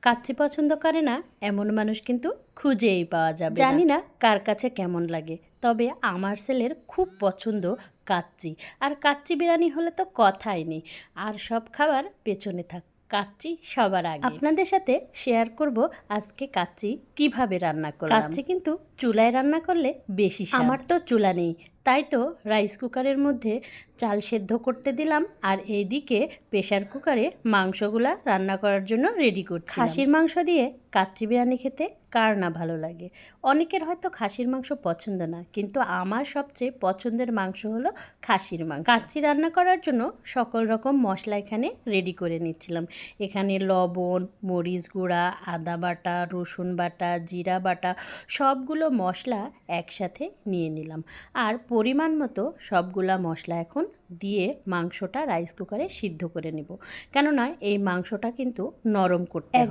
কাচ্চি পছন্দ করে না এমন মানুষ কিন্তু খুঁজেই পাওয়া যাবে না। জানি না কার কাছে কেমন লাগে, তবে আমার ছেলের খুব পছন্দ কাচ্চি। আর কাচ্চি বিরিয়ানি হলে তো কথাই নেই, আর সব খাবার পেছনে থাক, কাচ্চি সবার আগে। আপনাদের সাথে শেয়ার করব আজকে কাচ্চি কিভাবে রান্না করলাম। কাচ্চি কিন্তু চুলায় রান্না করলে বেশি স্বাদ। আমার তো চুলা নেই, তাই তো রাইস কুকারের মধ্যে চাল সেদ্ধ করতে দিলাম, আর এইদিকে প্রেশার কুকারে মাংসগুলা রান্না করার জন্য রেডি করছি। খাসির মাংস দিয়ে কাচ্চি বিরিয়ানি খেতে কার না ভালো লাগে। অনেকের হয়তো খাসির মাংস পছন্দ না, কিন্তু আমার সবচেয়ে পছন্দের মাংস হলো খাসির মাংস। কাচ্চি রান্না করার জন্য সকল রকম মশলা এখানে রেডি করে নিচ্ছিলাম। এখানে লবণ, মরিচ গুঁড়া, আদা বাটা, রসুন বাটা, জিরা বাটা সবগুলো মশলা একসাথে নিয়ে নিলাম। আর পরিমাণ মতো সবগুলা মশলা এখন দিয়ে মাংসটা রাইস কুকারে সিদ্ধ করে নেব, কেননা এই মাংসটা কিন্তু নরম করতে হবে।